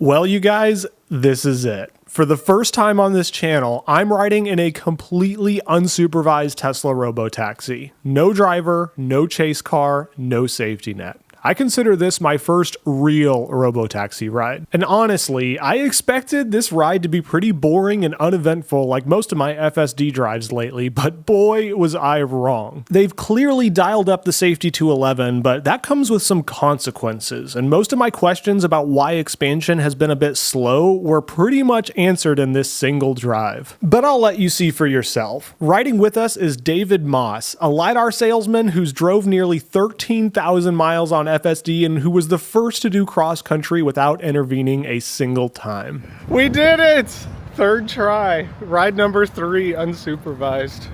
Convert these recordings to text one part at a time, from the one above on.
Well, you guys, this is it. For the first time on this channel, I'm riding in a completely unsupervised Tesla ROBOTAXI. No driver, no chase car, no safety net. I consider this my first real ROBOTAXI ride. And honestly, I expected this ride to be pretty boring and uneventful like most of my FSD drives lately, but boy, was I wrong. They've clearly dialed up the safety to 11, but that comes with some consequences, and most of my questions about why expansion has been a bit slow were pretty much answered in this single drive. But I'll let you see for yourself. Riding with us is David Moss, a LiDAR salesman who's drove nearly 13,000 miles on FSD and who was the first to do cross country without intervening a single time. We did it! Third try. Ride number 3, unsupervised.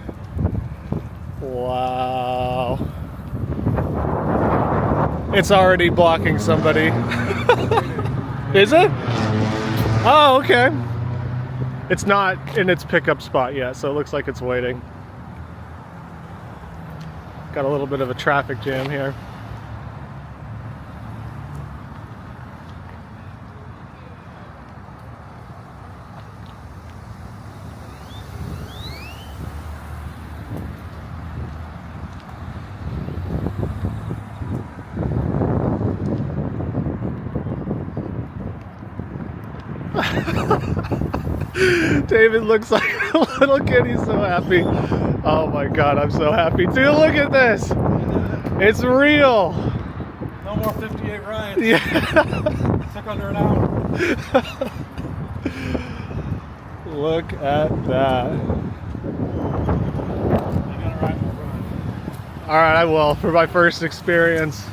Wow. It's already blocking somebody. Is it? Oh, okay. It's not in its pickup spot yet, so it looks like it's waiting. Got a little bit of a traffic jam here. David looks like a little kid. He's so happy. Oh my god, I'm so happy too. Look at this. It's real. No more 58 rides. Yeah. Took under an hour. Look at that. You gotta ride more rides. Alright, I will for my first experience.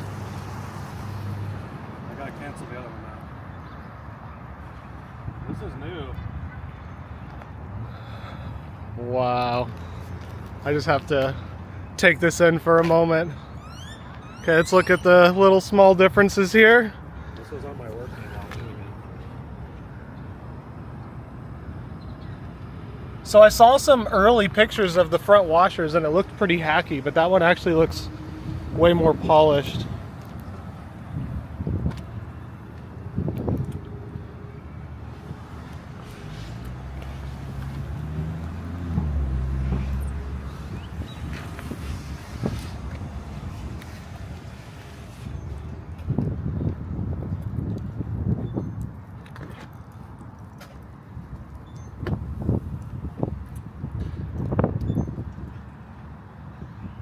I gotta cancel the other one now. This is new. Wow. I just have to take this in for a moment. Okay, let's look at the little small differences here. This was on my work email. So I saw some early pictures of the front washers and it looked pretty hacky, but that one actually looks way more polished.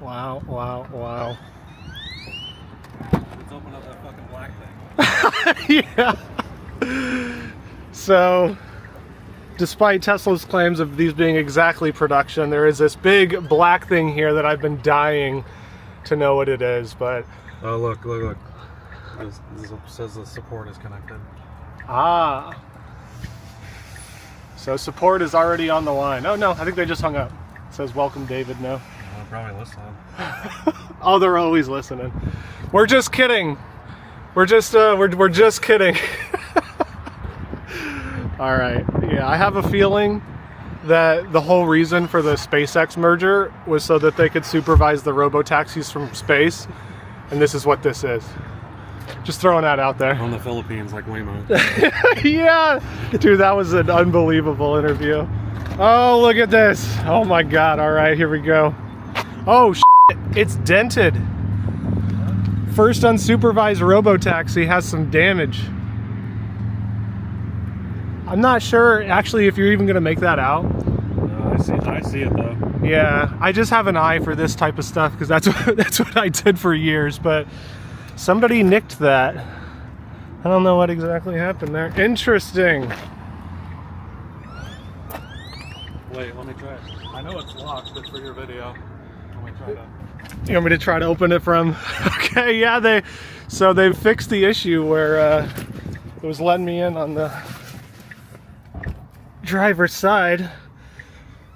Wow, wow, wow. Let's open up that fucking black thing. Yeah. So, despite Tesla's claims of these being exactly production, there is this big black thing here that I've been dying to know what it is, but... Oh, look, look, look. This says the support is connected. Ah. So support is already on the line. Oh no, I think they just hung up. It says, welcome David, no. They're probably listening. Oh, they're always listening. We're just kidding. We're just kidding. All right. Yeah, I have a feeling that the whole reason for the SpaceX merger was so that they could supervise the robotaxis from space, and this is what this is. Just throwing that out there. On the Philippines, like Waymo. Yeah, dude, that was an unbelievable interview. Oh, look at this. Oh my god. All right, here we go. Oh shit, it's dented. First unsupervised robotaxi has some damage. I'm not sure actually if you're even gonna make that out. No, I see it though. Yeah, I just have an eye for this type of stuff because that's what I did for years, but somebody nicked that. I don't know what exactly happened there. Interesting. Wait, let me try it. I know it's locked, but for your video, let me try that. You want me to try to open it from? Okay, yeah, they fixed the issue where it was letting me in on the driver's side.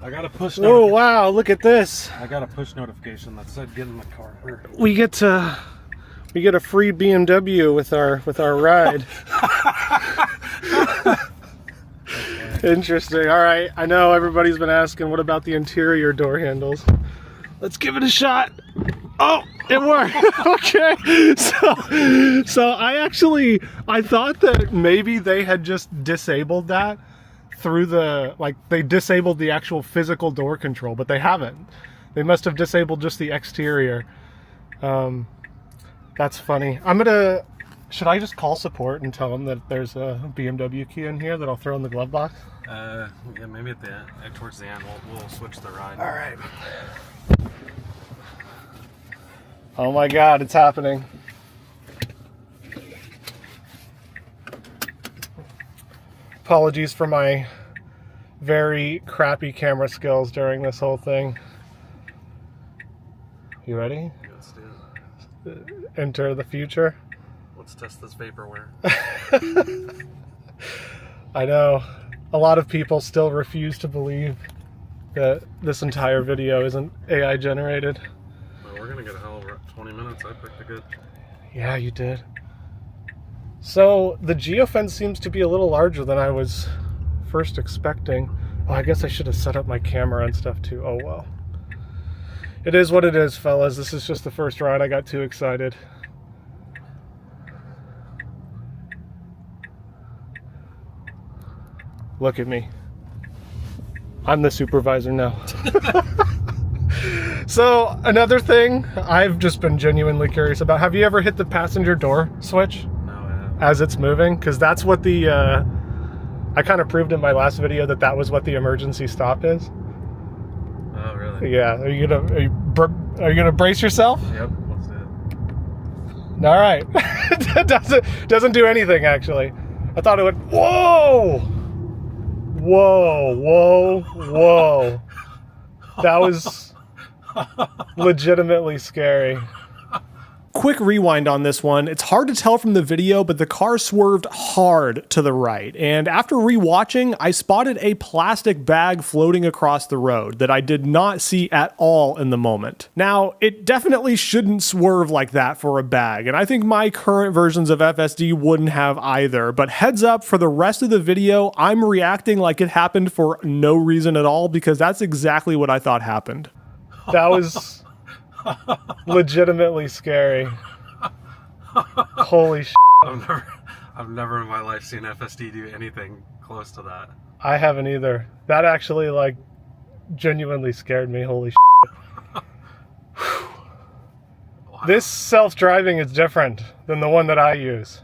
I got a push Oh wow, look at this. I got a push notification that said get in the car. We get a free BMW with our ride. Interesting. All right, I know everybody's been asking what about the interior door handles. Let's give it a shot. Oh, it worked. Okay. So I thought that maybe they had just disabled that through they disabled the actual physical door control, but they haven't. They must have disabled just the exterior. That's funny. Should I just call support and tell them that there's a BMW key in here that I'll throw in the glove box? Yeah, maybe at the end, towards the end, we'll switch the ride. All right. Oh my God, it's happening. Apologies for my very crappy camera skills during this whole thing. You ready? Let's do it. Enter the future. Let's test this vaporware. I know. A lot of people still refuse to believe that this entire video isn't AI generated. Well, we're gonna get a hell of 20 minutes. I picked a good. Yeah, you did. So the geofence seems to be a little larger than I was first expecting. Oh, I guess I should have set up my camera and stuff too. Oh well. It is what it is, fellas. This is just the first ride. I got too excited. Look at me. I'm the supervisor now. So another thing I've just been genuinely curious about. Have you ever hit the passenger door switch? No, I haven't. As it's moving? Because that's what the, I kind of proved in my last video that was what the emergency stop is. Oh, really? Yeah. Are you gonna brace yourself? Yep, let's do it. All right. It doesn't do anything, actually. I thought it would. Whoa! Whoa, whoa, whoa. That was legitimately scary. Quick rewind on this one. It's hard to tell from the video, but the car swerved hard to the right. And after rewatching, I spotted a plastic bag floating across the road that I did not see at all in the moment. Now, it definitely shouldn't swerve like that for a bag, and I think my current versions of FSD wouldn't have either. But heads up, for the rest of the video, I'm reacting like it happened for no reason at all, because that's exactly what I thought happened. That was legitimately scary. Holy shit. I've never in my life seen FSD do anything close to that. I haven't either. That actually, like, genuinely scared me. Holy shit. Wow. This self-driving is different than the one that I use.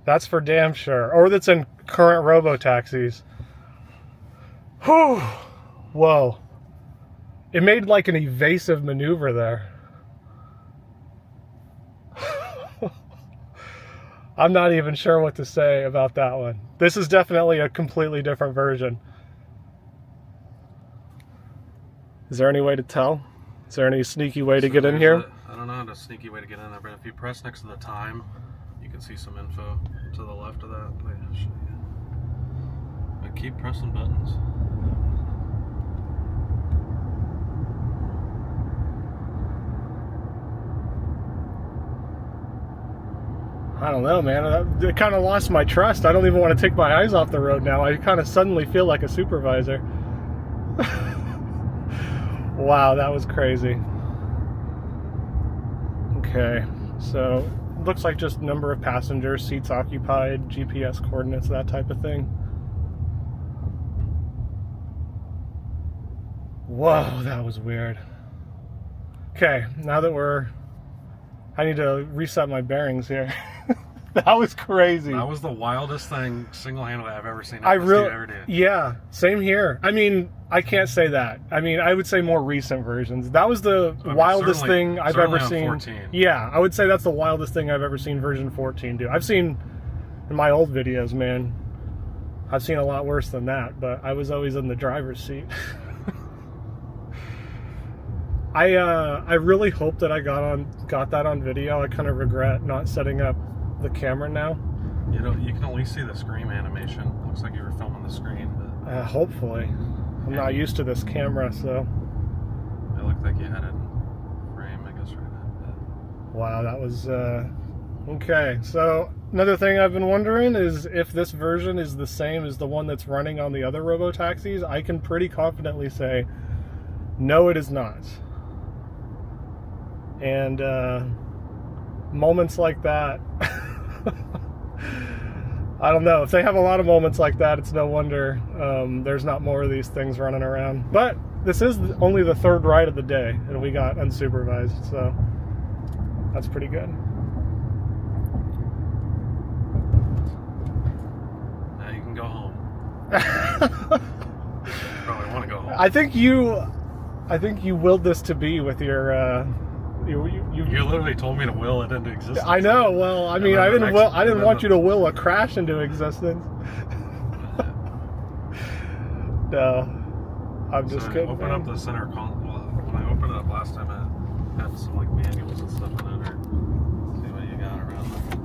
That's for damn sure. Or that's in current ROBOTAXIs. Whew. Whoa. It made like an evasive maneuver there. I'm not even sure what to say about that one. This is definitely a completely different version. Is there any way to tell? Is there any sneaky way to get in here? I don't know the sneaky way to get in there, but if you press next to the time, you can see some info to the left of that. Wait, I'll show you. But keep pressing buttons. I don't know, man. It kind of lost my trust. I don't even want to take my eyes off the road now. I kind of suddenly feel like a supervisor. Wow, that was crazy. Okay, so looks like just number of passengers, seats occupied, GPS coordinates, that type of thing. Whoa, that was weird. Okay, now that I need to reset my bearings here. That was crazy. That was the wildest thing single-handedly I've ever seen FSD ever do. Yeah, same here. I mean, I can't say that. I mean, I would say more recent versions. That was the wildest thing I've ever seen. 14. Yeah, I would say that's the wildest thing I've ever seen version 14 do. I've seen, in my old videos, man, I've seen a lot worse than that, but I was always in the driver's seat. I really hope that I got that on video. I kind of regret not setting up the camera now. You know, you can only see the screen animation. Looks like you were filming the screen, but hopefully. I'm not used to this camera, so. It looked like you had it in frame, I guess, right now. Wow, that was okay. So another thing I've been wondering is if this version is the same as the one that's running on the other RoboTaxis. I can pretty confidently say, no, it is not. And moments like that, I don't know. If they have a lot of moments like that, it's no wonder there's not more of these things running around. But this is only the third ride of the day, and we got unsupervised, so that's pretty good. Now you can go home. Probably want to go home. I think you willed this to be with your. You literally told me to will it into existence. I know. Well, I mean, I didn't want you to will a crash into existence. No, I'm just kidding. Open up the center console. When I opened it up last time, it had some like manuals and stuff in it. Or see what you got around there.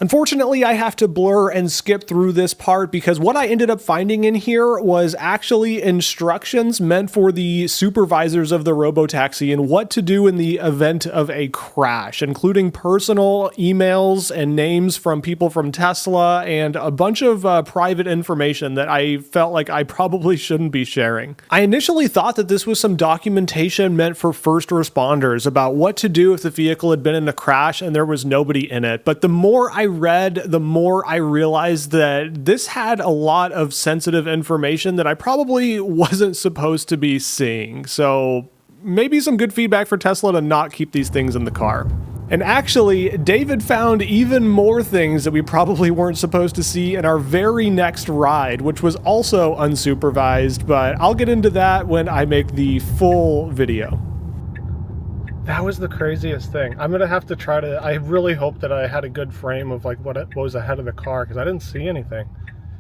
Unfortunately, I have to blur and skip through this part because what I ended up finding in here was actually instructions meant for the supervisors of the ROBOTAXI and what to do in the event of a crash, including personal emails and names from people from Tesla and a bunch of private information that I felt like I probably shouldn't be sharing. I initially thought that this was some documentation meant for first responders about what to do if the vehicle had been in a crash and there was nobody in it, but the more I read, the more I realized that this had a lot of sensitive information that I probably wasn't supposed to be seeing. So maybe some good feedback for Tesla to not keep these things in the car. And actually, David found even more things that we probably weren't supposed to see in our very next ride, which was also unsupervised, but I'll get into that when I make the full video. That was the craziest thing. I'm gonna have to try to, I really hope that I had a good frame of like what was ahead of the car, because I didn't see anything.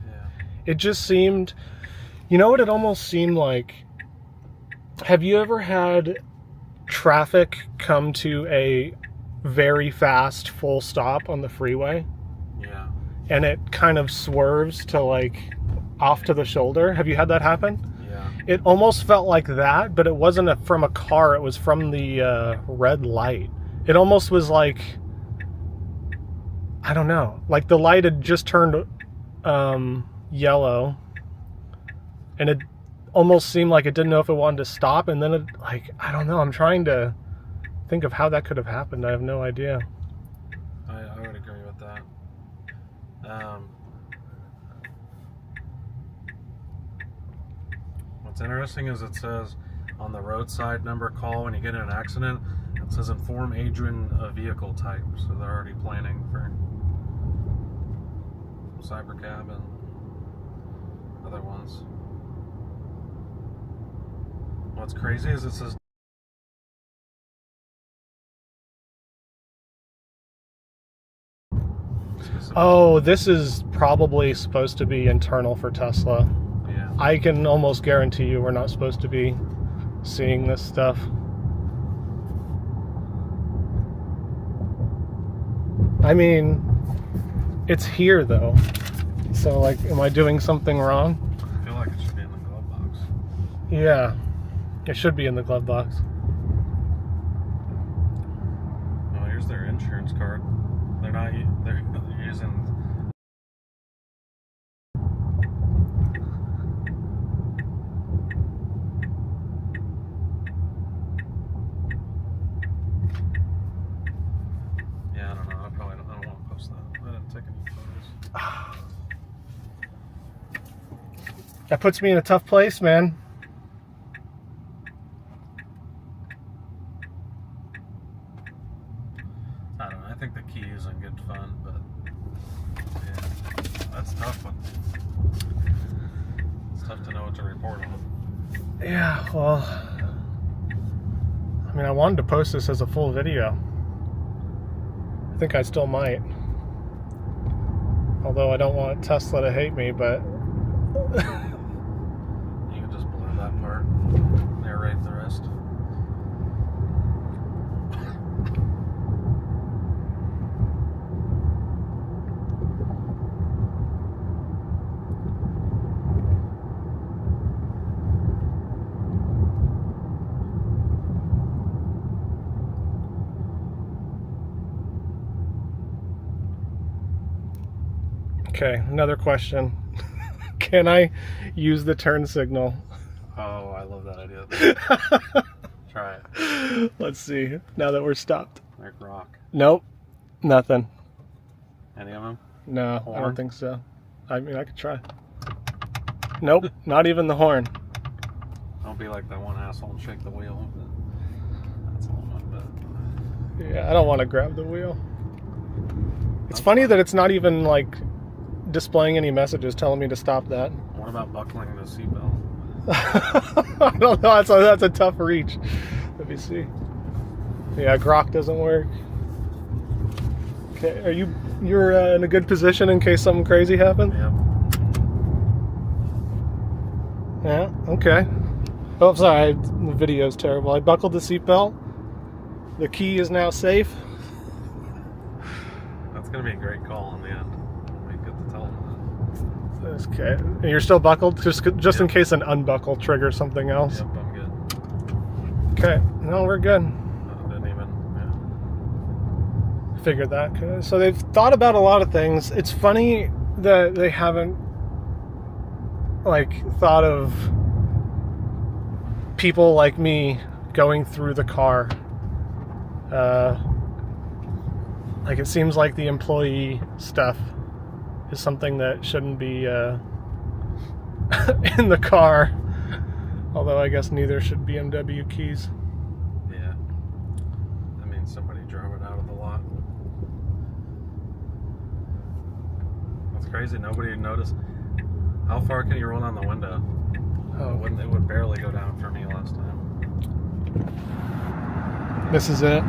Yeah. It just seemed, you know what it almost seemed like? Have you ever had traffic come to a very fast full stop on the freeway? Yeah. And it kind of swerves to like off to the shoulder? Have you had that happen? It almost felt like that, but it wasn't from a car. It was from the red light. It almost was like, I don't know, like the light had just turned yellow, and it almost seemed like it didn't know if it wanted to stop, and then it, like, I don't know. I'm trying to think of how that could have happened. I have no idea. I would agree with that. What's interesting is it says on the roadside number call when you get in an accident, it says inform Adrian of vehicle type. So they're already planning for Cybercab and other ones. What's crazy is it says oh, this is probably supposed to be internal for Tesla. Yeah. I can almost guarantee you we're not supposed to be seeing this stuff. I mean, it's here though. So like, am I doing something wrong? I feel like it should be in the glove box. Yeah, it should be in the glove box. Oh, here's their insurance card. They're using. Yeah, I don't know. I don't want to post that. I didn't take any photos. That puts me in a tough place, man. I don't know. I think the key is in good fun, but yeah, that's tough one. It's tough to know what to report on. Yeah, well, I mean, I wanted to post this as a full video. I think I still might. Although I don't want Tesla to hate me, but You can just blur that part, narrate the rest. okay, another question. Can I use the turn signal? Oh, I love that idea. Try it. Let's see. Now that we're stopped. Like rock. Nope. Nothing. Any of them? No, I Horn? don't think so. I mean, I could try. Nope. Not even the horn. Don't be like that one asshole and shake the wheel. That's a little bit. Yeah, I don't want to grab the wheel. It's funny that it's not even like displaying any messages telling me to stop that. What about buckling the seatbelt? I don't know. That's a tough reach. Let me see. Yeah, grok doesn't work. Okay, you're in a good position in case something crazy happens? Yep. Yeah, okay. Oh, sorry, the video's terrible. I buckled the seatbelt. The key is now safe. That's going to be a great call in the end. We get to tell them Okay, and you're still buckled? Just Yep. in case an unbuckle triggers something else? that. Yep, I'm good. Okay, no, we're good. Didn't even, Figured that. Okay. So they've thought about a lot of things. It's funny that they haven't thought of people like me going through the car. It seems like the employee stuff is something that shouldn't be in the car. Although I guess neither should BMW keys. Yeah. That means somebody drove it out of the lot. That's crazy. Nobody noticed. How far can you roll down the window? Oh, It would barely go down for me last time. this is it.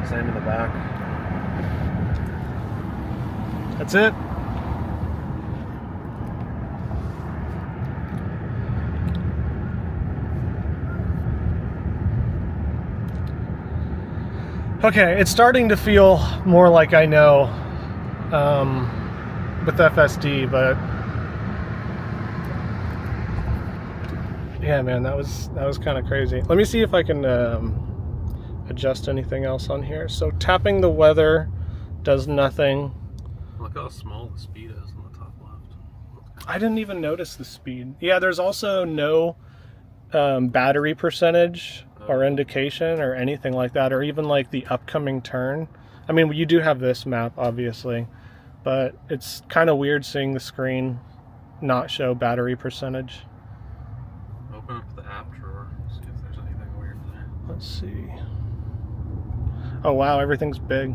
Same in the back. That's it. Okay, it's starting to feel more like I know with FSD, but yeah, man, that was kind of crazy. Let me see if I can adjust anything else on here. So tapping the weather does nothing. Look how small the speed is in the top left. I didn't even notice the speed. Yeah, there's also no battery percentage or indication or anything like that, or even like the upcoming turn. I mean, you do have this map, obviously, but it's kind of weird seeing the screen not show battery percentage. Open up the app drawer, see if there's anything weird there. Let's see. Oh wow, everything's big.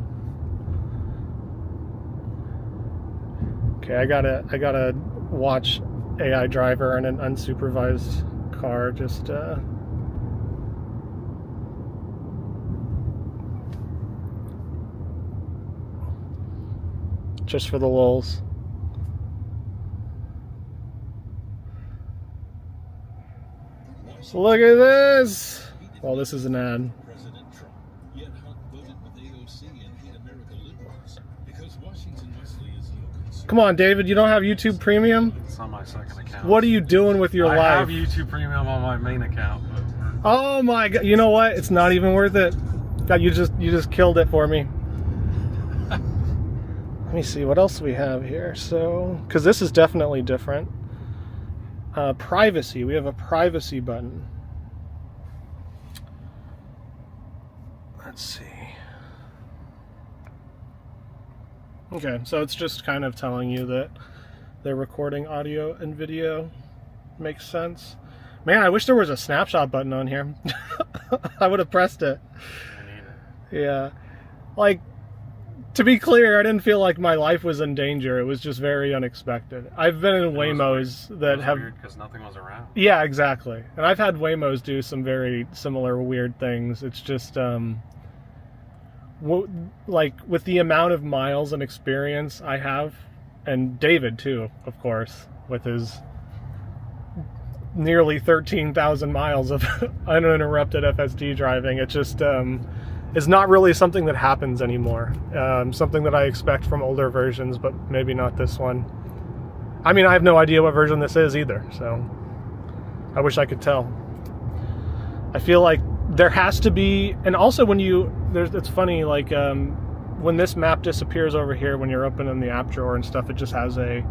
Okay, I gotta watch AI driver in an unsupervised car just for the lulz. Look at this! Well, this is an ad. President Trump, yet Hunt voted with AOC and Hate America liberals because Washington Wesley is no concern. Come on, David, you don't have YouTube Premium? It's on my second account. What are you doing with your I life? have YouTube Premium on my main account. Oh my god! You know what? It's not even worth it. God, you just killed it for me. Let me see what else we have here. So, because this is definitely different. Privacy. We have a privacy button. Let's see. Okay, so it's just kind of telling you that they're recording audio and video. Makes sense. Man, I wish there was a snapshot button on here. I would have pressed it. I need it. Yeah. Like, to be clear, I didn't feel like my life was in danger. It was just very unexpected. I've been in Waymos that have... weird because nothing was around. Yeah, exactly. And I've had Waymos do some very similar weird things. It's just, like, with the amount of miles and experience I have, and David too, of course, with his nearly 13,000 miles of uninterrupted FSD driving, it just is not really something that happens anymore. Something that I expect from older versions, but maybe not this one. I mean, I have no idea what version this is either, so I wish I could tell. I feel like there has to be, and also when it's funny, like when this map disappears over here, when you're opening the app drawer and stuff, it just has a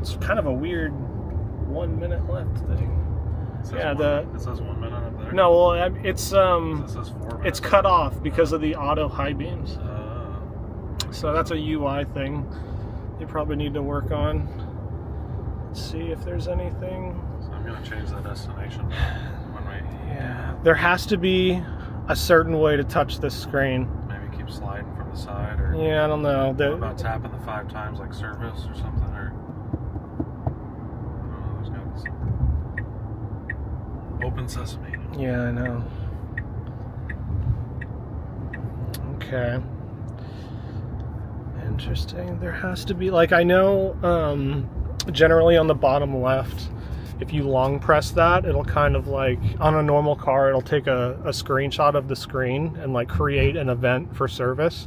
It's kind of a weird 1 minute left thing. It says Yeah, it says 1 minute up there. No, well, it's It says 4 minutes. it's cut off because of the auto high beams. So So that's a UI thing they probably need to work on. Let's see if there's anything. I'm gonna change the destination when we There has to be a certain way to touch this screen. maybe keep sliding from the side, or Yeah, I don't know. what about tapping the 5 times like service or something, or I don't know, there's got this open sesame. Yeah, I know. Okay. Interesting. There has to be, like, I know generally on the bottom left, if you long press that, it'll kind of like, on a normal car, it'll take a screenshot of the screen and like create an event for service.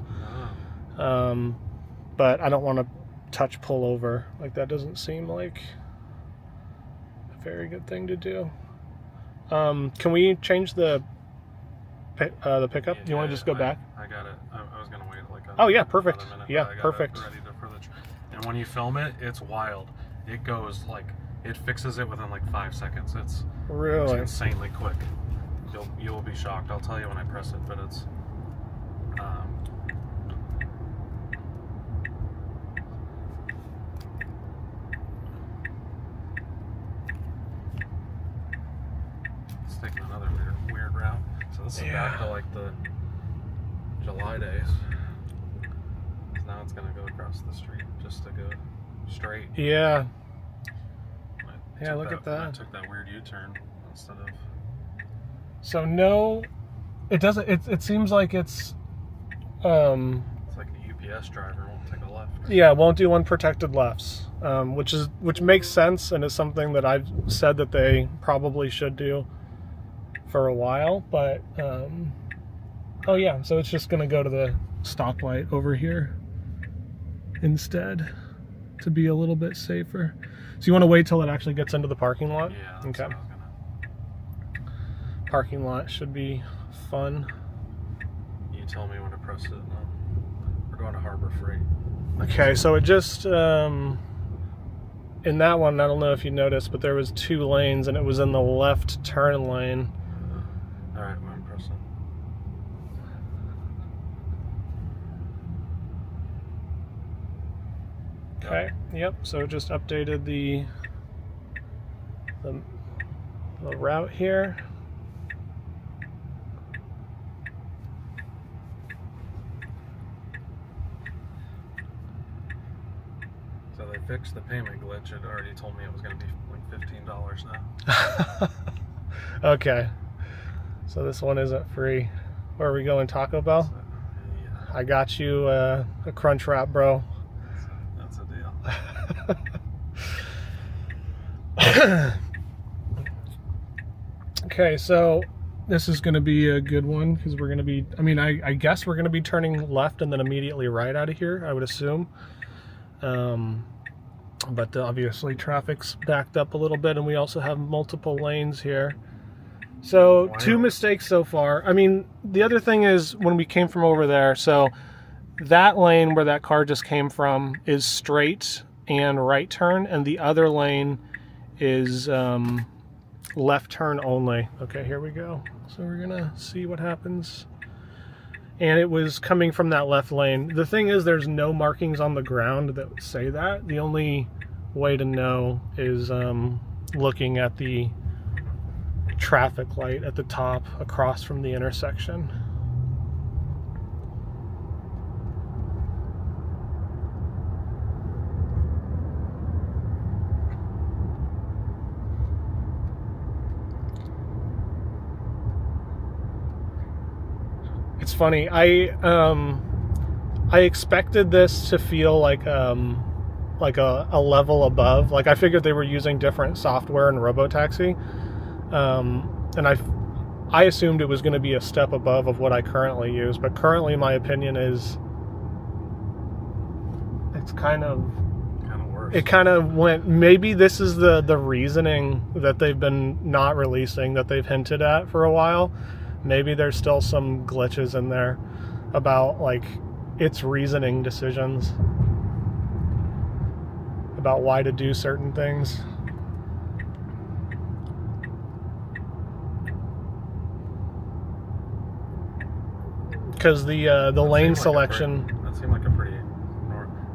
But I don't want to touch pull over. Like, that doesn't seem like a very good thing to do. Can we change the pickup? Do you want to just go back? I got it. I was gonna wait like Oh yeah, perfect. another minute, Yeah, but I got it perfect. ready for and when you film it, it's wild. It goes like, it fixes it within like 5 seconds. It's Really? insanely quick. You'll be shocked. I'll tell you when I press it, but it's it's taking another weird route. So this is back to like the July days. Now it's gonna go across the street just to go straight. Yeah. I Yeah, took look at that. I took that weird U-turn instead of. So no, it doesn't. It seems like it's. It's like a UPS driver won't take a left. Yeah, won't do unprotected lefts, which makes sense and is something that I've said that they probably should do for a while. But oh yeah, so it's just gonna go to the stoplight over here instead to be a little bit safer. So you want to wait till it actually gets into the parking lot? Yeah. That's Okay. what I was gonna... Parking lot should be fun. You tell me when to press it. We're going to Harbor Freight. Okay, so it just in that one, I don't know if you noticed, but there was 2 lanes and it was in the left turn lane. All right, I'm pressing. Okay. Yep. So it just updated the route here. So they fixed the payment glitch. It already told me it was going to be like $15 now. Okay. So this one isn't free. Where are we going? Taco Bell? So, yeah, I got you a crunch wrap, bro. that's a deal. Okay, so this is going to be a good one because we're going to be, I guess we're going to be turning left and then immediately right out of here, I would assume. But obviously traffic's backed up a little bit and we also have multiple lanes here. So 2 mistakes so far. The other thing is when we came from over there, so that lane where that car just came from is straight and right turn, and the other lane is left turn only. Okay, here we go. So we're gonna see what happens. And it was coming from that left lane. The thing is, there's no markings on the ground that say that. The only way to know is looking at the traffic light at the top across from the intersection. It's funny. I expected this to feel like a level above. Like, I figured they were using different software in ROBOTÁXI, and I assumed it was going to be a step above of what I currently use. But currently, my opinion is it's kind of worse. It kind of went. Maybe this is the reasoning that they've been not releasing, that they've hinted at for a while. Maybe there's still some glitches in there about like its reasoning decisions. about why to do certain things. Because the lane selection. That seemed like a pretty.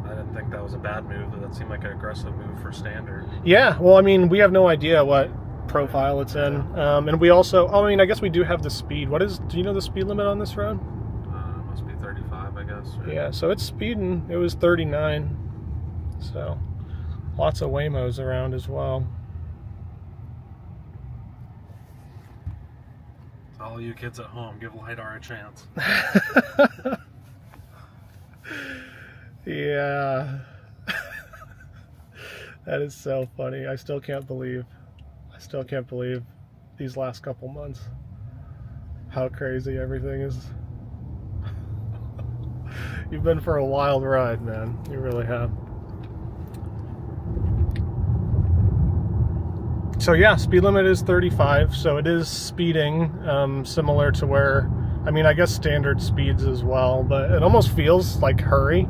I didn't think that was a bad move, but that seemed like an aggressive move for standard. Yeah, well, I mean, we have no idea what profile it's in, and we also. Oh, I mean, I guess we do have the speed. What is? Do you know the speed limit on this road? It must be 35, I guess. Right? Yeah, so it's speeding. It was 39. So, lots of Waymos around as well. To all you kids at home, give LiDAR a chance. Yeah. That is so funny. I still can't believe these last couple months how crazy everything is. You've been for a wild ride, man. You really have. So yeah, speed limit is 35, so it is speeding, similar to where, I mean, I guess standard speeds as well, but it almost feels like hurry.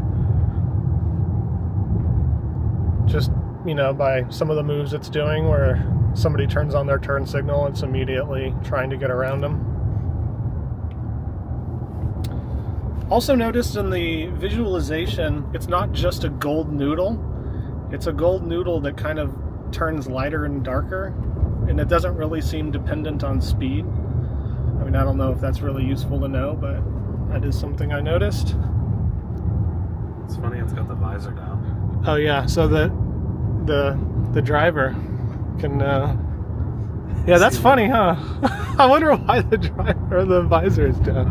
Just, you know, by some of the moves it's doing, where somebody turns on their turn signal, it's immediately trying to get around them. Also noticed in the visualization, it's not just a gold noodle. It's a gold noodle that kind of turns lighter and darker, and it doesn't really seem dependent on speed. I mean, I don't know if that's really useful to know, but that is something I noticed. It's funny, it's got the visor down. Oh yeah, so the driver can yeah, that's funny, huh? I wonder why the visor is down.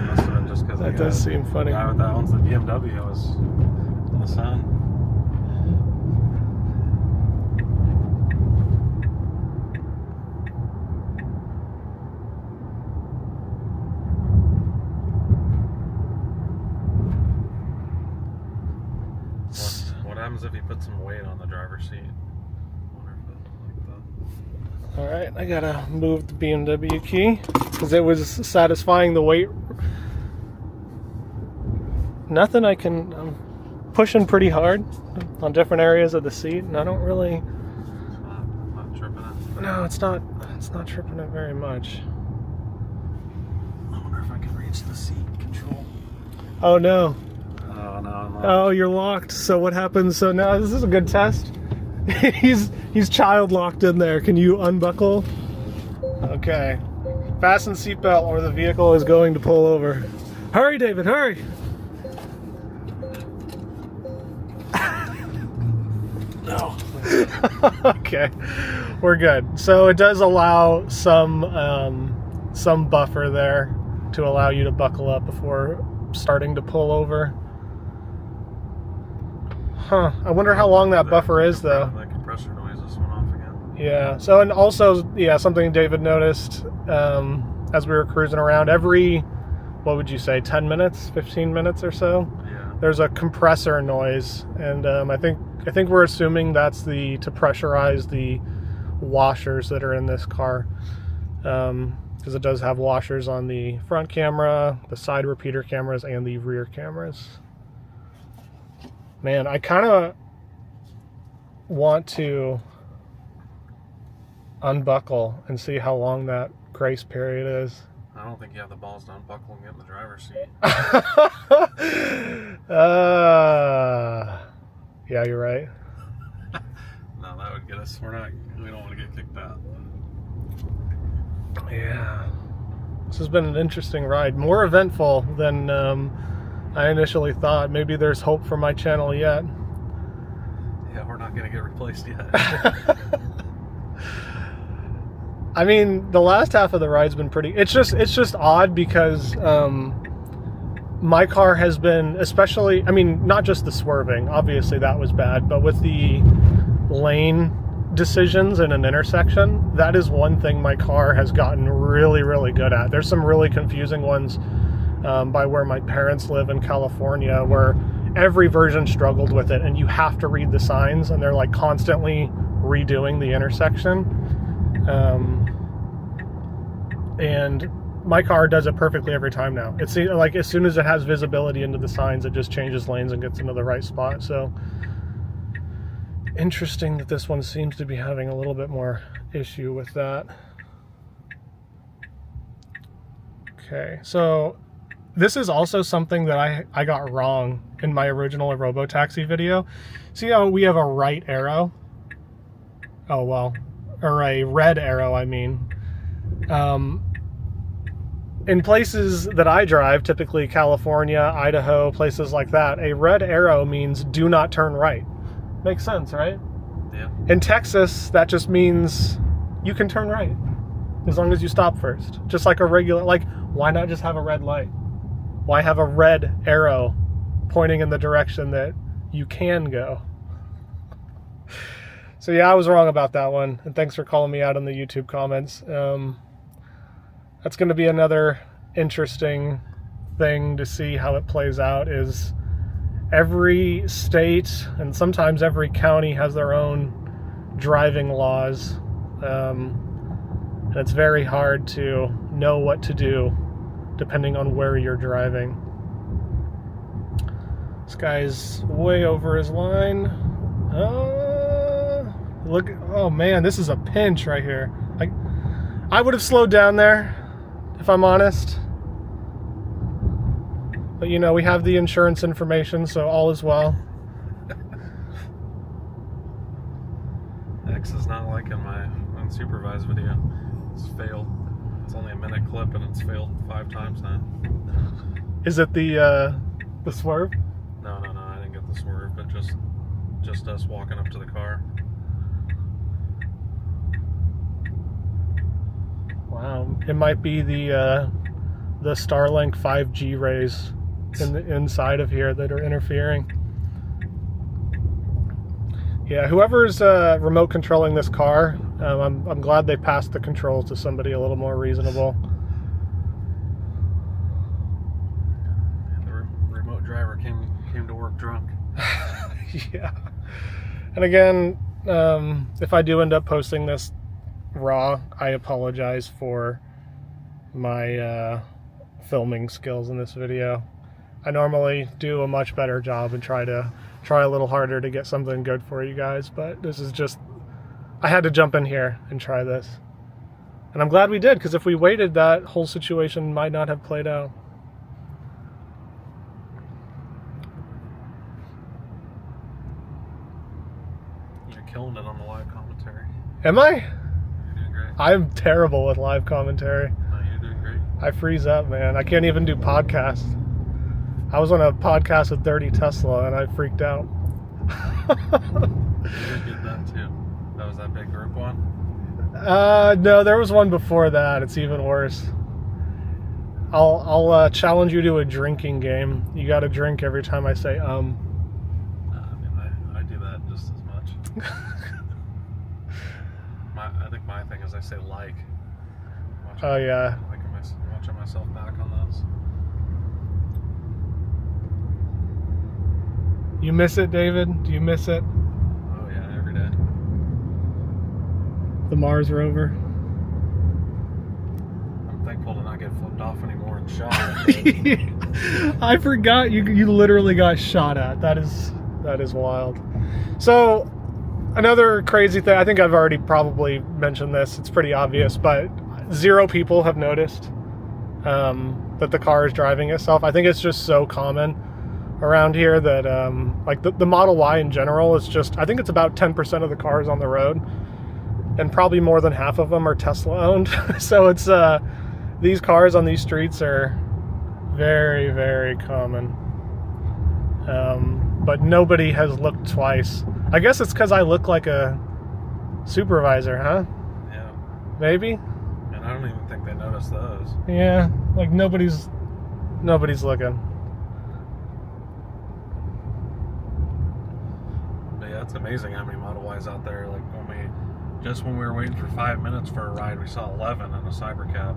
Must have been just because that does seem funny. The guy that owns the BMW was in the sun. What happens if you put some weight on the driver's seat? I wonder if it like that. All right, I gotta move the BMW key because it was satisfying the weight. Nothing I can. I'm pushing pretty hard on different areas of the seat, and I don't really. Not tripping it. No, it's not. It's not tripping it very much. I wonder if I can reach the seat control. Oh no. Oh no, I'm not. Oh, you're locked. So what happens? So now this is a good test. he's child locked in there. Can you unbuckle? Okay. Fasten seatbelt or the vehicle is going to pull over. Hurry, David, hurry. No. Okay. We're good. So it does allow some buffer there to allow you to buckle up before starting to pull over. Huh. I wonder how long that buffer is, though. The compressor noise just went off again. Yeah. So, and also, yeah, something David noticed as we were cruising around, every, what would you say, 10 minutes, 15 minutes or so, Yeah. there's a compressor noise. And I think we're assuming that's to pressurize the washers that are in this car. Because it does have washers on the front camera, the side repeater cameras, and the rear cameras. Man, I kind of want to unbuckle and see how long that grace period is. I don't think you have the balls to unbuckle and get in the driver's seat. Yeah, you're right. No, that would get us. We don't want to get kicked out. Yeah. This has been an interesting ride. More eventful than I initially thought. Maybe there's hope for my channel yet. Yeah, we're not going to get replaced yet. I mean, the last half of the ride's been pretty. It's just odd because my car has been, especially, I mean, not just the swerving, obviously that was bad, but with the lane decisions in an intersection, that is one thing my car has gotten really, really good at. There's some really confusing ones by where my parents live in California, where every version struggled with it, and you have to read the signs, and they're like constantly redoing the intersection. And my car does it perfectly every time now. It's like as soon as it has visibility into the signs, it just changes lanes and gets into the right spot. So Interesting that this one seems to be having a little bit more issue with that. Okay, so this is also something that I got wrong in my original RoboTaxi video. See how we have a right arrow? Oh, well, or a red arrow, I mean. In places that I drive, typically California, Idaho, places like that, a red arrow means do not turn right. Makes sense, right? Yeah. In Texas, that just means you can turn right as long as you stop first. Just like a regular, like, why not just have a red light? Why have a red arrow pointing in the direction that you can go? So yeah, I was wrong about that one. And thanks for calling me out in the YouTube comments. That's going to be another interesting thing to see how it plays out. Is every state and sometimes every county has their own driving laws. And it's very hard to know what to do depending on where you're driving. This guy's way over his line. Look, oh man, this is a pinch right here. I would have slowed down there, if I'm honest. But you know, we have the insurance information, so all is well. X is not liking my unsupervised video. It's failed. It's only a minute clip and it's failed 5 times now. Is it the swerve? No, I didn't get the swerve, but just us walking up to the car. Wow, it might be the Starlink 5G rays in the inside of here that are interfering. Yeah, whoever's remote controlling this car, I'm glad they passed the controls to somebody a little more reasonable. And the remote driver came to work drunk. Yeah. And again, if I do end up posting this raw, I apologize for my filming skills in this video. I normally do a much better job and try a little harder to get something good for you guys, but this is just, I had to jump in here and try this. And I'm glad we did, because if we waited, that whole situation might not have played out. You're killing it on the live commentary. Am I? You're doing great. I'm terrible with live commentary. No, you're doing great. I freeze up, man. I can't even do podcasts. I was on a podcast with Dirty Tesla and I freaked out. You did get that too. That was that big group one? No, there was one before that. It's even worse. I'll challenge you to a drinking game. You got to drink every time I say I mean, I do that just as much. I think my thing is I say like. Oh yeah. Watching myself back on those. You miss it, David? Do you miss it? Oh yeah, every day. The Mars rover. I'm thankful to not get flipped off anymore and shot at. I forgot you literally got shot at. That is wild. So another crazy thing, I think I've already probably mentioned this, it's pretty obvious, but 0 people have noticed that the car is driving itself. I think it's just so common around here that like the Model Y in general is just, I think it's about 10% of the cars on the road, and probably more than half of them are Tesla owned. So it's these cars on these streets are very, very common, but nobody has looked twice. I guess it's because I look like a supervisor, huh? Yeah. Maybe. And I don't even think they noticed those. Yeah, like nobody's looking. But yeah, it's amazing how many Model Ys out there. Like when we were waiting for 5 minutes for a ride, we saw 11 in a cybercab.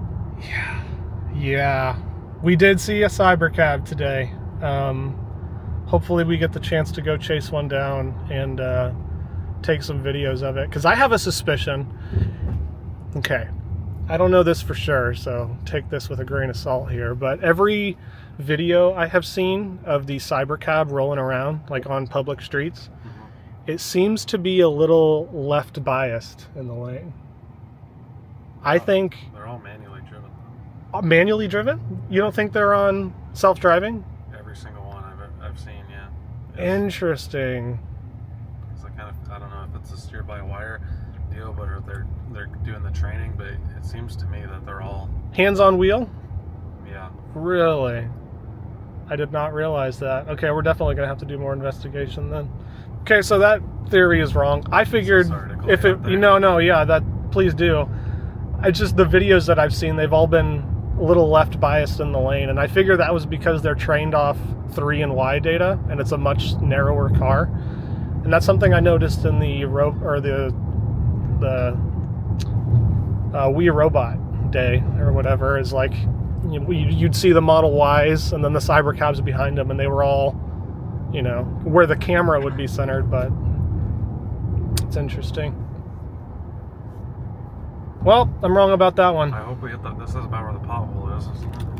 Yeah, we did see a cybercab today. Hopefully we get the chance to go chase one down and take some videos of it, because I have a suspicion. Okay, I don't know this for sure, so take this with a grain of salt here, but every video I have seen of the cybercab rolling around like on public streets, it seems to be a little left biased in the lane. I think they're all manually driven. Manually driven? You don't think they're on self-driving? Every single one I've seen, yeah. Interesting. So I don't know if it's a steer-by-wire deal, but they're doing the training. But it seems to me that they're all Hands on wheel? yeah. Really? I did not realize that. Okay, we're definitely going to have to do more investigation then. Okay, so that theory is wrong. I figured if it, please do. It's just the videos that I've seen, they've all been a little left biased in the lane, and I figure that was because they're trained off 3 and Y data, and it's a much narrower car. And that's something I noticed in the Wii Robot day or whatever. Is like you'd see the Model Ys and then the Cybercabs behind them, and they were all, where the camera would be centered. But it's interesting. Well, I'm wrong about that one. I hope we hit this is about where the pothole is.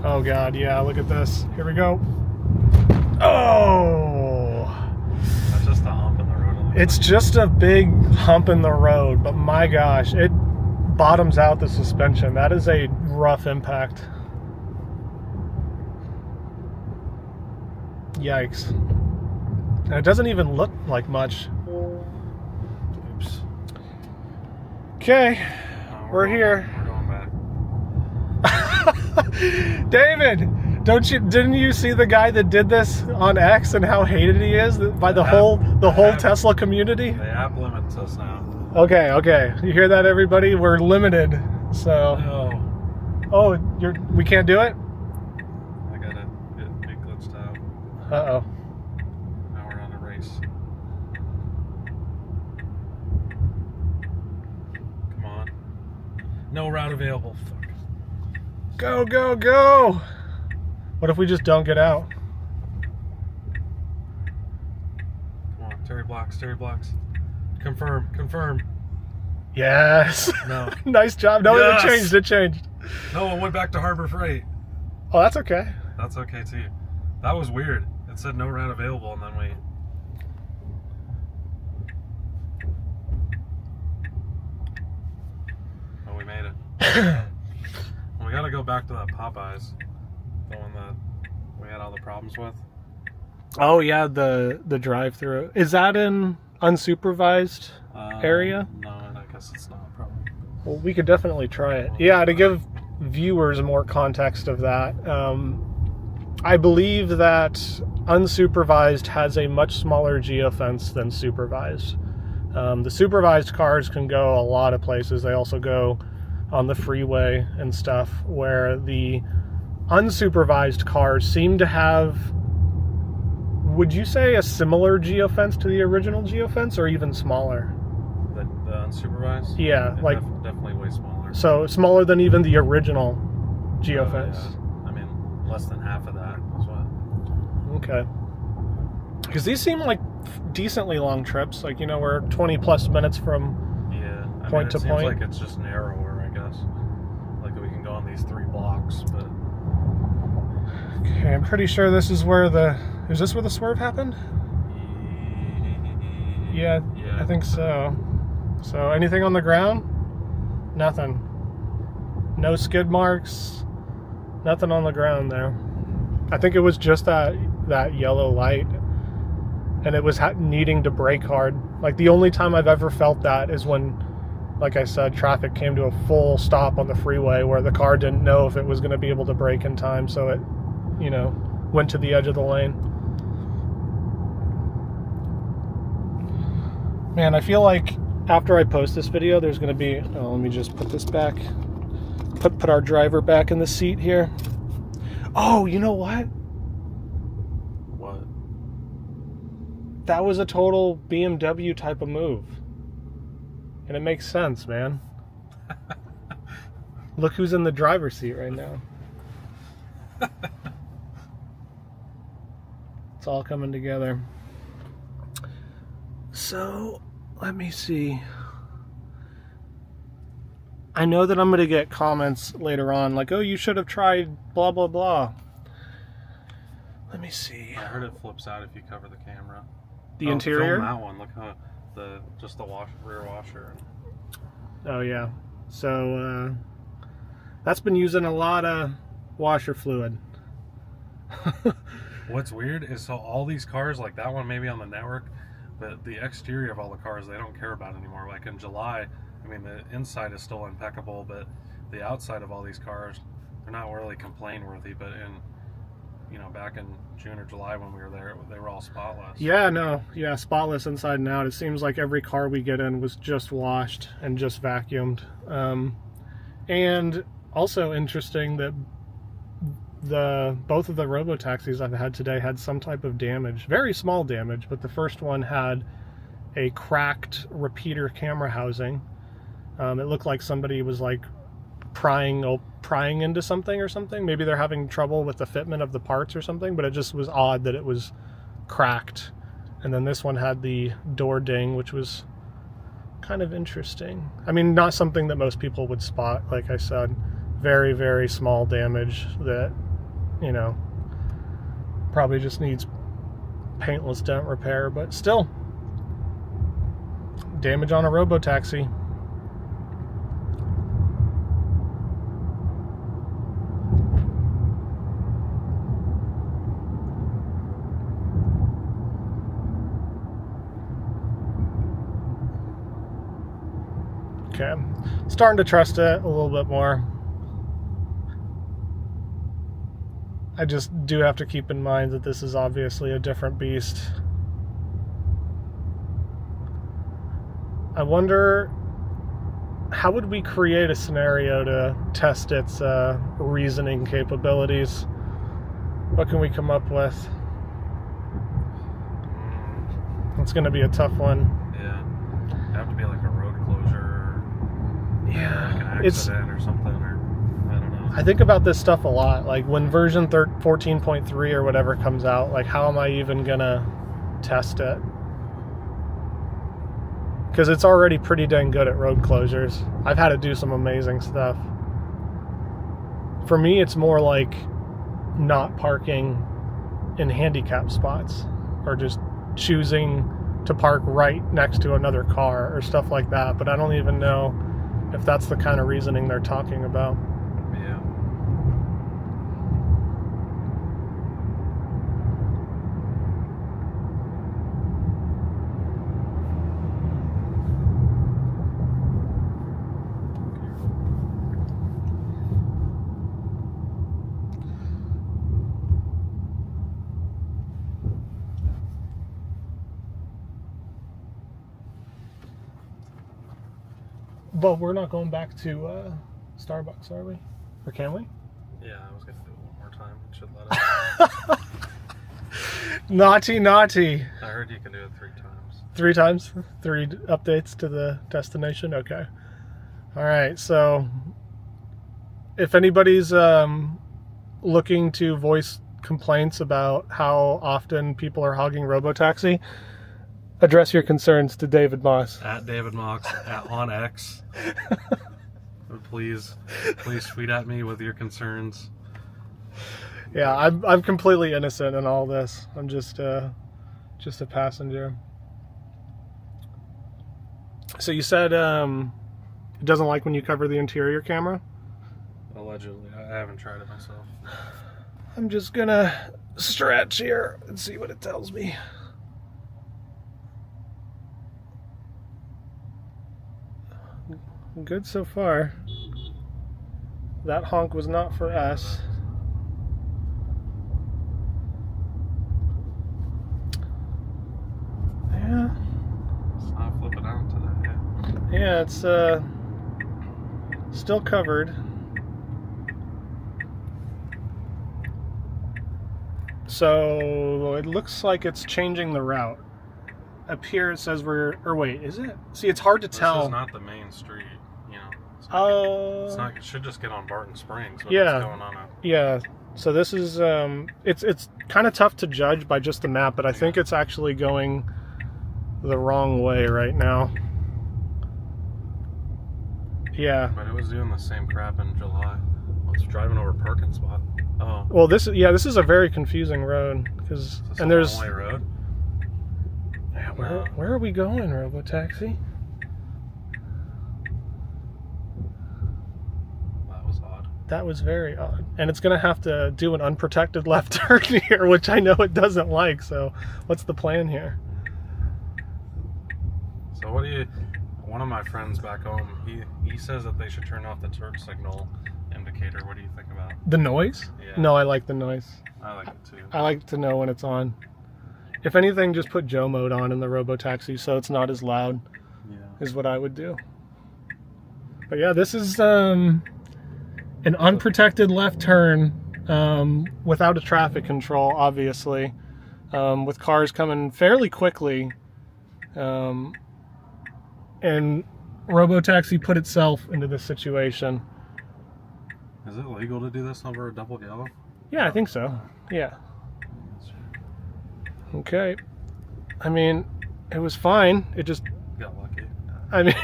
Oh God, yeah, look at this. Here we go. Oh! That's just a hump in the road. It's just a big hump in the road, but my gosh, it bottoms out the suspension. That is a rough impact. Yikes. And it doesn't even look like much. Oops. Okay. We're here. We're going back. David, didn't you see the guy that did this on X and how hated he is by the whole Tesla community? The app limits us now. Okay. You hear that, everybody? We're limited. So we can't do it? I got it glitched out. Uh-oh. Now we're on a race. Come on. No route available. Fuck. Go. What if we just don't get out? Come on, Terry Blocks. Confirm. Yes. No. Nice job. No, Yes. It changed. No, it went back to Harbor Freight. Oh, that's okay. That's okay too. That was weird. It said no route available, and then we made it. We gotta go back to that Popeyes, the one that we had all the problems with. Oh yeah, the drive-through. Is that in unsupervised area? No, I guess it's not a problem. Well, we could definitely try it. Yeah, to give viewers more context of that, I believe that unsupervised has a much smaller geofence than supervised. The supervised cars can go a lot of places. They also go on the freeway and stuff, where the unsupervised cars seem to have, would you say, a similar geofence to the original geofence, or even smaller? The unsupervised? Yeah, like definitely way smaller. So smaller than even the original geofence. Yeah. I mean, less than half of that is what. Okay. Because these seem like decently long trips. Like, we're 20 plus minutes from point to point. It seems like it's just narrower, I guess. Like we can go on these 3 blocks, but. Okay, I'm pretty sure this is where is this where the swerve happened? Yeah, I think so. So anything on the ground? Nothing. No skid marks. Nothing on the ground there. I think it was just that yellow light, and it was needing to brake hard. Like, the only time I've ever felt that is when, like I said, traffic came to a full stop on the freeway where the car didn't know if it was going to be able to brake in time, so it, went to the edge of the lane. Man, I feel like after I post this video, there's going to be... Oh, let me just put this back. Put our driver back in the seat here. Oh, you know what? What? That was a total BMW type of move. And it makes sense, man. Look who's in the driver's seat right now. It's all coming together. So, let me see. I know that I'm going to get comments later on, like, oh, you should have tried blah, blah, blah. Let me see. I heard it flips out if you cover the camera. The interior? Film that one. Look how just the rear washer. Oh yeah. So that's been using a lot of washer fluid. What's weird is so all these cars, like that one maybe on the network, but the exterior of all the cars they don't care about anymore. Like in July, I mean the inside is still impeccable, but the outside of all these cars, they're not really complaint worthy. But back in June or July when we were there, they were all spotless. Yeah, spotless inside and out. It seems like every car we get in was just washed and just vacuumed. And also interesting that both of the ROBOTAXIs I've had today had some type of damage, very small damage, but the first one had a cracked repeater camera housing. It looked like somebody was like prying into something or something. Maybe they're having trouble with the fitment of the parts or something, but it just was odd that it was cracked. And then this one had the door ding, which was kind of interesting. I mean, not something that most people would spot, like I said. Very, very small damage that, probably just needs paintless dent repair, but still, damage on a ROBOTAXI. Okay, starting to trust it a little bit more. I just do have to keep in mind that this is obviously a different beast. I wonder, how would we create a scenario to test its reasoning capabilities? What can we come up with? It's going to be a tough one. Yeah, it'd have to be like a road closure, yeah, like an accident or something, or I don't know. I think about this stuff a lot. Like when version 14.3 or whatever comes out, like how am I even gonna test it? Because it's already pretty dang good at road closures. I've had to do some amazing stuff. For me, it's more like not parking in handicap spots or just choosing to park right next to another car or stuff like that. But I don't even know if that's the kind of reasoning they're talking about. Yeah. But we're not going back to Starbucks, are we? Or can we? Yeah, I was gonna do it one more time. It should let us. Naughty. I heard you can do it 3 times. 3 times? 3 updates to the destination? Okay. Alright, so if anybody's looking to voice complaints about how often people are hogging ROBOTAXI, address your concerns to David Moss. At David Moss, on X. Please tweet at me with your concerns. Yeah, I'm completely innocent in all this. I'm just a passenger. So you said it doesn't like when you cover the interior camera? Allegedly. I haven't tried it myself. I'm just gonna stretch here and see what it tells me. Good so far. That honk was not for us. Yeah. It's not flipping out today. Yeah, it's still covered. So it looks like it's changing the route. Up here it says wait, is it? See, it's hard to tell. This is not the main street, It should just get on Barton Springs. But yeah. It's going on Yeah. So this is it's kind of tough to judge by just the map, but I think it's actually going the wrong way right now. Yeah. But it was doing the same crap in July. It's driving over parking spot. Oh. Well, this is a very confusing road because Is this a one-way road? Where are we going, RoboTaxi? That was odd. That was very odd. And it's going to have to do an unprotected left turn here, which I know it doesn't like. So what's the plan here? So what do you... One of my friends back home, he says that they should turn off the turn signal indicator. What do you think about? The noise? Yeah. No, I like the noise. I like it too. I like to know when it's on. If anything, just put Joe mode on in the RoboTaxi so it's not as loud, is what I would do. But yeah, this is an unprotected left turn without a traffic control, obviously, with cars coming fairly quickly. And RoboTaxi put itself into this situation. Is it legal to do this over a double yellow? Yeah, I think so. Yeah. Okay. I mean, it was fine. It just... Got lucky. I mean,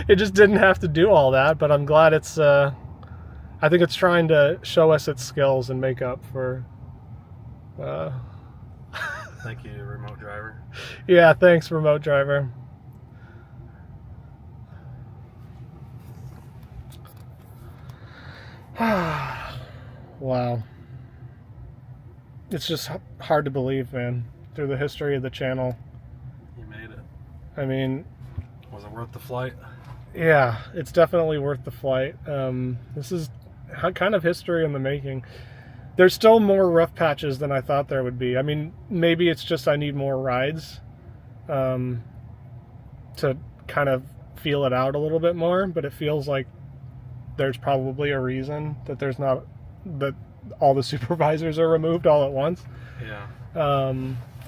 it just didn't have to do all that, but I'm glad it's... I think it's trying to show us its skills and make up for... Thank you, remote driver. Yeah, thanks, remote driver. Wow. It's just hard to believe, man. Through the history of the channel. You made it. I mean... Was it worth the flight? Yeah, it's definitely worth the flight. This is kind of history in the making. There's still more rough patches than I thought there would be. I mean, maybe it's just I need more rides to kind of feel it out a little bit more, but it feels like there's probably a reason that there's not... that all the supervisors are removed all at once. Yeah.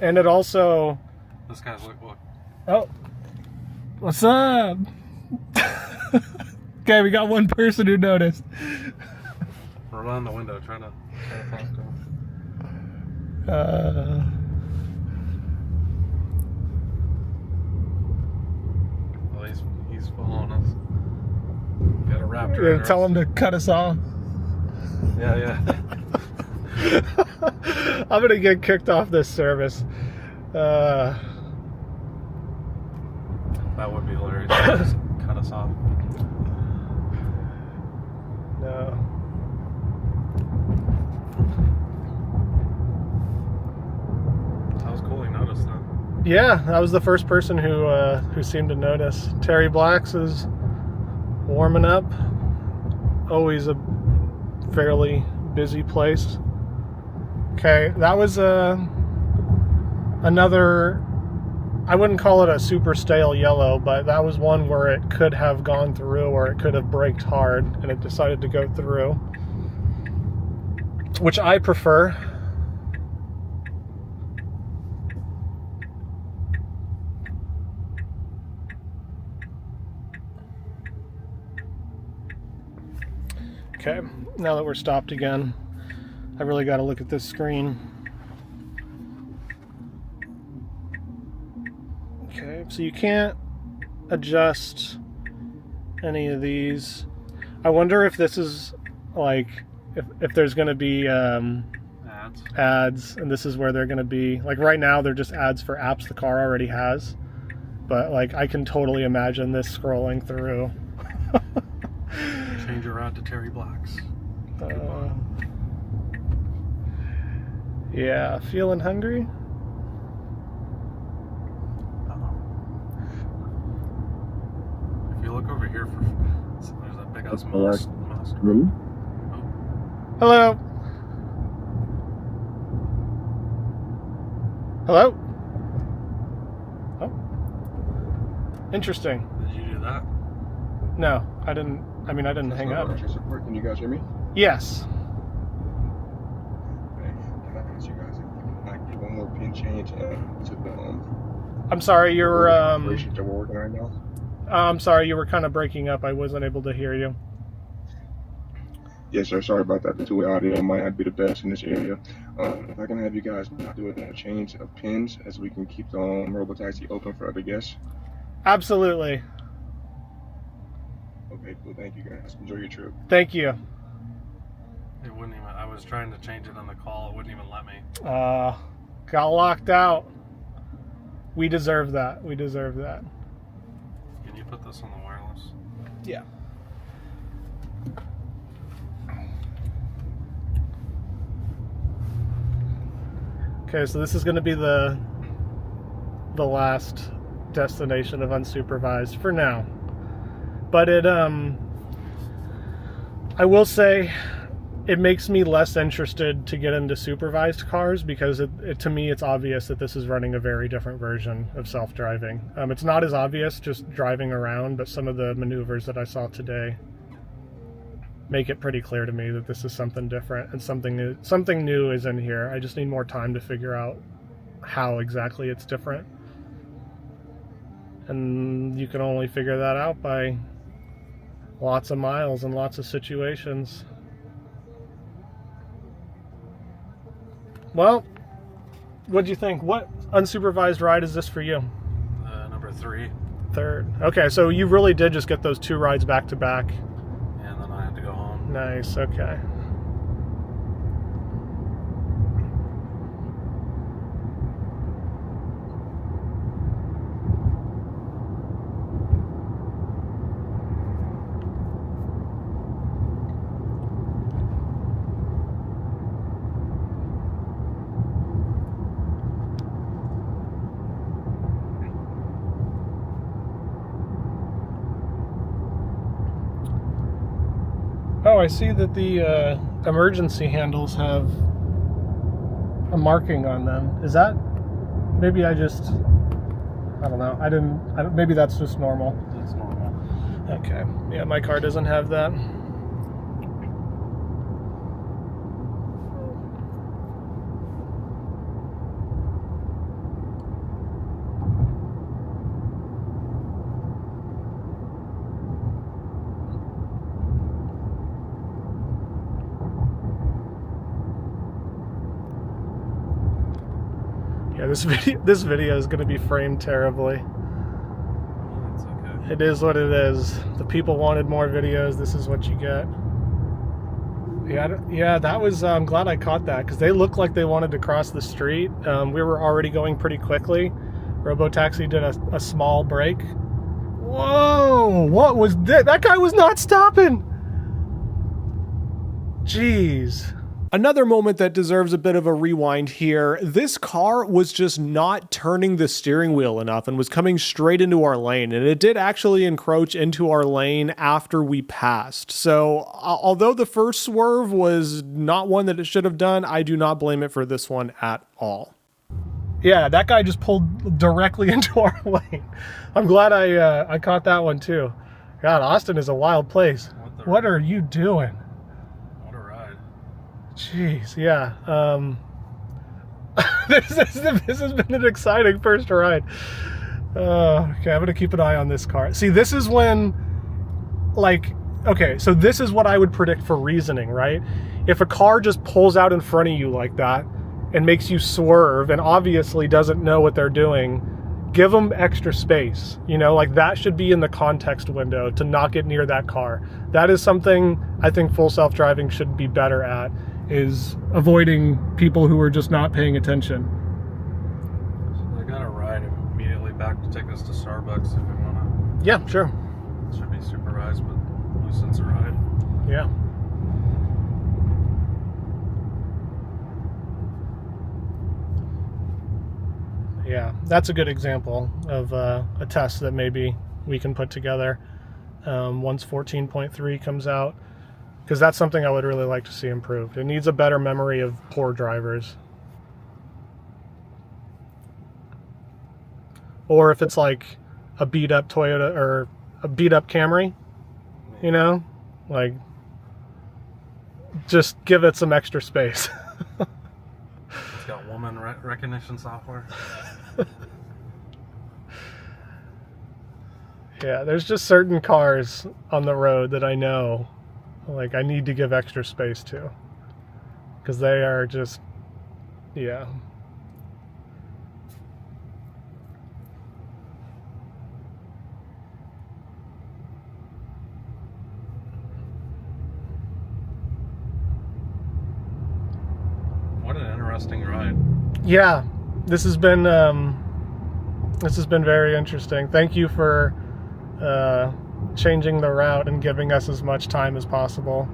And it also... This guy's look. Oh. What's up? Okay, we got one person who noticed. Roll on the window, trying to talk to him. Well, he's following us. Got a raptor. You're gonna tell him to cut us off? Yeah. I'm gonna get kicked off this service. That would be hilarious. Just cut us off. No. That was cool. He noticed that. Yeah, I was the first person who seemed to notice. Terry Black's is warming up. Always a fairly busy place. Okay, that was another, I wouldn't call it a super stale yellow, but that was one where it could have gone through, or it could have braked hard, and it decided to go through, which I prefer. Okay, now that we're stopped again, I really got to look at this screen. Okay, so you can't adjust any of these. I wonder if this is like, if there's going to be ads, and this is where they're going to be. Like right now, they're just ads for apps the car already has. But like, I can totally imagine this scrolling through. Change your route to Terry Black's. Yeah, feeling hungry? If you look over here, there's that big ass mouse. Hello? Hello? Oh. Interesting. Did you do that? No, I didn't. I mean, I didn't hang up. Can you guys hear me? Yes. Okay. Can I ask you guys if I can get one more pin change to the I'm sorry, you're operations that we're working right now? I'm sorry, you were kind of breaking up. I wasn't able to hear you. Yes, sir. Sorry about that. The two-way audio might not be the best in this area. If I can have you guys do a change of pins as we can keep the RoboTaxi open for other guests. Absolutely. Okay, cool. Thank you, guys. Enjoy your trip. Thank you. It wouldn't even. I was trying to change it on the call. It wouldn't even let me. Got locked out. We deserve that. We deserve that. Can you put this on the wireless? Yeah. Okay, so this is going to be the last destination of unsupervised for now. But it I will say it makes me less interested to get into supervised cars because to me it's obvious that this is running a very different version of self-driving. It's not as obvious just driving around, but some of the maneuvers that I saw today make it pretty clear to me that this is something different and something new. Something new is in here. I just need more time to figure out how exactly it's different. And you can only figure that out by lots of miles and lots of situations. Well, what do you think? What unsupervised ride is this for you? Number 3. Third. Okay, so you really did just get those 2 rides back to back. And then I had to go home. Nice, okay. Oh, I see that the emergency handles have a marking on them. Is that, maybe I don't know. I don't, maybe that's just normal. That's normal. Okay. Yeah, my car doesn't have that. Yeah, this video is going to be framed terribly. That's okay. It is what it is. The people wanted more videos. This is what you get. Yeah, that was. I'm glad I caught that because they looked like they wanted to cross the street. We were already going pretty quickly. RoboTaxi did a small brake. Whoa! What was that? That guy was not stopping. Jeez. Another moment that deserves a bit of a rewind here, this car was just not turning the steering wheel enough and was coming straight into our lane, and it did actually encroach into our lane after we passed. So although the first swerve was not one that it should have done, I do not blame it for this one at all. Yeah, that guy just pulled directly into our lane. I'm glad I caught that one too. God, Austin is a wild place. What are you doing? Jeez, yeah. This has been an exciting first ride. Okay, I'm gonna keep an eye on this car. See, this is when, like, okay, so this is what I would predict for reasoning, right? If a car just pulls out in front of you like that and makes you swerve and obviously doesn't know what they're doing, give them extra space. You know, like that should be in the context window to not get near that car. That is something I think full self-driving should be better at, is avoiding people who are just not paying attention. So I got a ride immediately back to take us to Starbucks if we want to. Yeah, sure. It should be supervised, but loosens a ride. Yeah. Yeah, that's a good example of a test that maybe we can put together once 14.3 comes out. Because that's something I would really like to see improved. It needs a better memory of poor drivers. Or if it's like a beat up Toyota or a beat up Camry, you know, like just give it some extra space. It's got woman recognition software. Yeah, there's just certain cars on the road that I know, like, I need to give extra space to, because they are just, yeah. What an interesting ride. Yeah, this has been This has been very interesting. Thank you for changing the route and giving us as much time as possible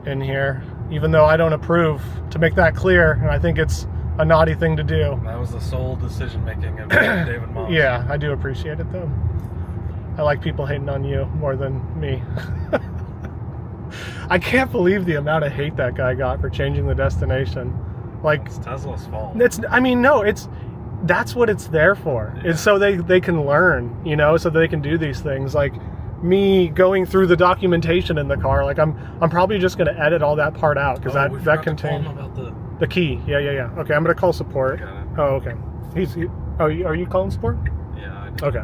in here, even though I don't approve, to make that clear, and I think it's a naughty thing to do. That was the sole decision making of David Moss. Yeah, I do appreciate it though. I like people hating on you more than me. I can't believe the amount of hate that guy got for changing the destination. Like, It's Tesla's fault. That's what it's there for. Yeah. It's so they can learn, you know, so they can do these things. Like me going through the documentation in the car, like I'm probably just going to edit all that part out because that contains the key. Yeah. Okay, I'm going to call support. Got it. Oh, okay. Are you calling support? Yeah, I do. Okay.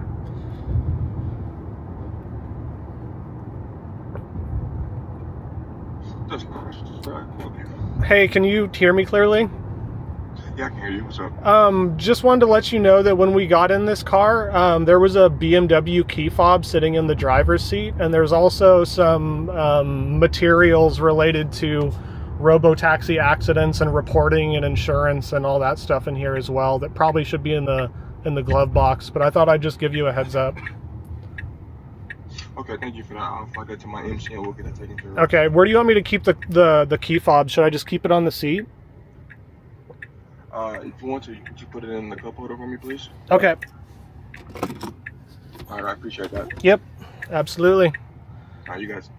Hey, can you hear me clearly? Yeah, I can hear you. What's up? Just wanted to let you know that when we got in this car, there was a BMW key fob sitting in the driver's seat, and there's also some materials related to ROBOTAXI accidents and reporting and insurance and all that stuff in here as well that probably should be in the glove box, but I thought I'd just give you a heads up. Okay, thank you for that. I'll flag that to my MC and we'll get that taken care of. Okay, where do you want me to keep the key fob? Should I just keep it on the seat? If you want to, could you put it in the cup holder for me, please? Okay. All right, I appreciate that. Yep, absolutely. All right, you guys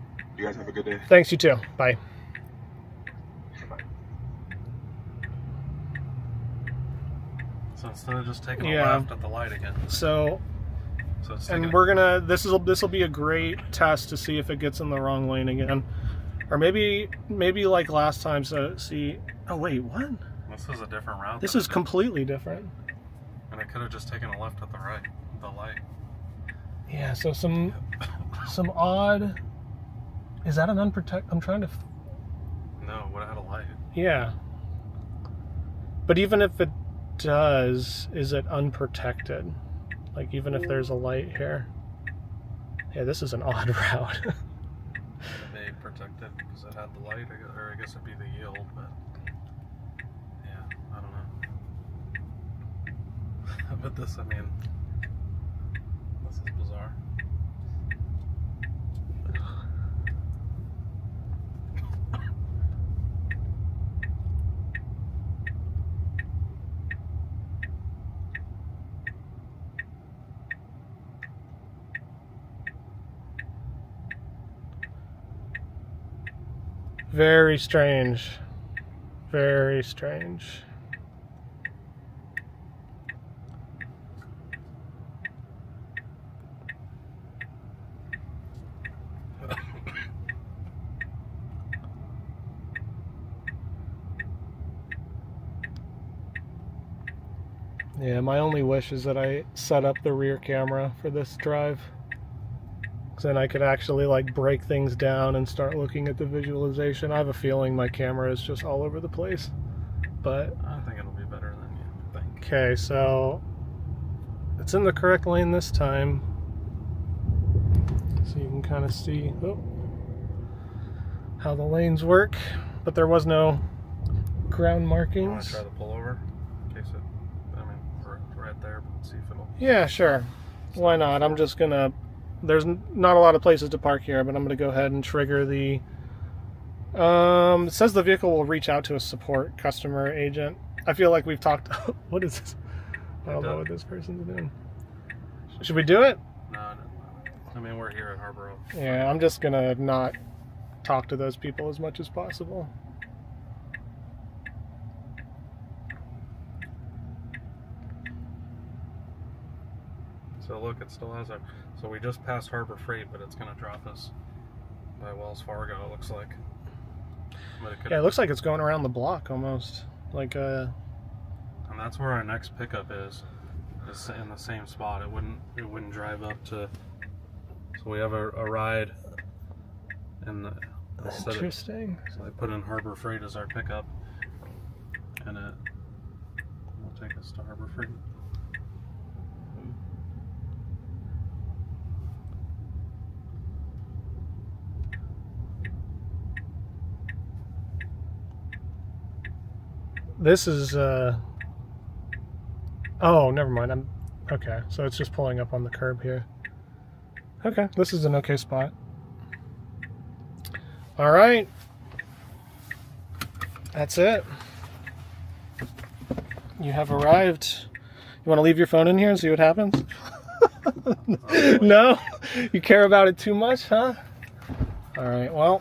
have a good day. Thanks, you too. Bye. Bye. So instead of just taking a Yeah. left at the light again. So It's and taking- we're gonna this will be a great test to see if it gets in the wrong lane again, or maybe like last time. So see, oh wait, what? This is a different route. This than is it did. completely different. And I could have just taken a left at the light. Yeah. So some odd. Is that an unprotected? I'm trying to. No, would have had a light. Yeah. But even if it does, is it unprotected? Like even if there's a light here. Yeah, this is an odd route. It may protect it because it had the light, or I guess it'd be the yield, but yeah, I don't know. But this, I mean, this is bizarre. Very strange. Very strange. Yeah, my only wish is that I set up the rear camera for this drive. Because then I could actually like break things down and start looking at the visualization. I have a feeling my camera is just all over the place. But I think it'll be better than you think. okay, so it's in the correct lane this time. So you can kind of see how the lanes work. But there was no ground You want to markings. try the pullover? In case it, I mean, right there, but see if it'll. Yeah, sure. Why not? I'm just gonna. There's not a lot of places to park here, but I'm gonna go ahead and trigger the. It says the vehicle will reach out to a support customer agent. I feel like we've talked. What is this? I don't know what this person's doing. Should we do it? No. I mean, we're here at Harbor Oak. Yeah, I'm just gonna not talk to those people as much as possible. So look, it still has a. So we just passed Harbor Freight, but it's gonna drop us by Wells Fargo. It looks like. But it could. Yeah, it looks like it's going around the block almost. Like And that's where our next pickup is in the same spot. It wouldn't drive up to. So we have a ride. And interesting. So I put in Harbor Freight as our pickup, and it will take us to Harbor Freight. This is oh, never mind. Okay, so it's just pulling up on the curb here. Okay, this is an okay spot. All right. That's it. You have arrived. You want to leave your phone in here and see what happens? No? You care about it too much, huh? All right, well.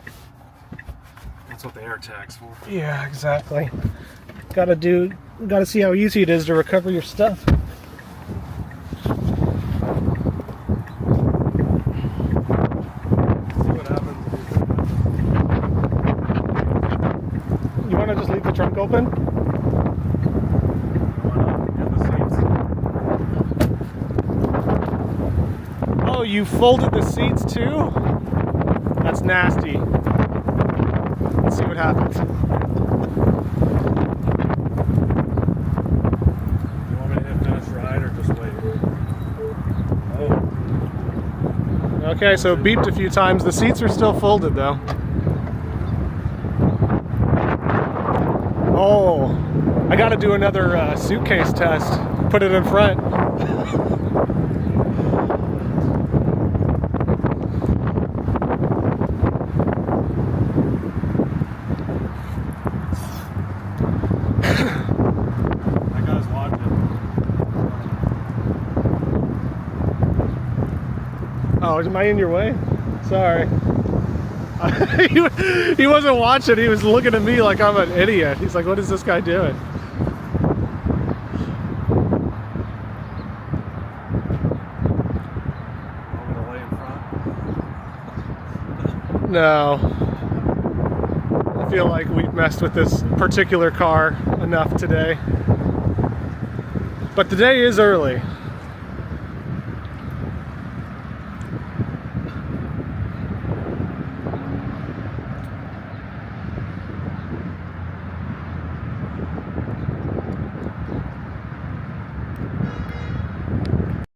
That's what the air tag's for. Yeah, exactly. Gotta see how easy it is to recover your stuff. You want to just leave the trunk open? Oh, you folded the seats too? That's nasty. Let's see what happens. You want me to hit finish ride or just wait? Oh. Okay, so it beeped a few times. The seats are still folded though. Oh, I gotta do another suitcase test. Put it in front. That guy's watching. Oh, am I in your way? Sorry. He wasn't watching. He was looking at me like I'm an idiot. He's like, what is this guy doing? Want me to lay in front? No. I feel like we've messed with this particular car enough today. But the day is early.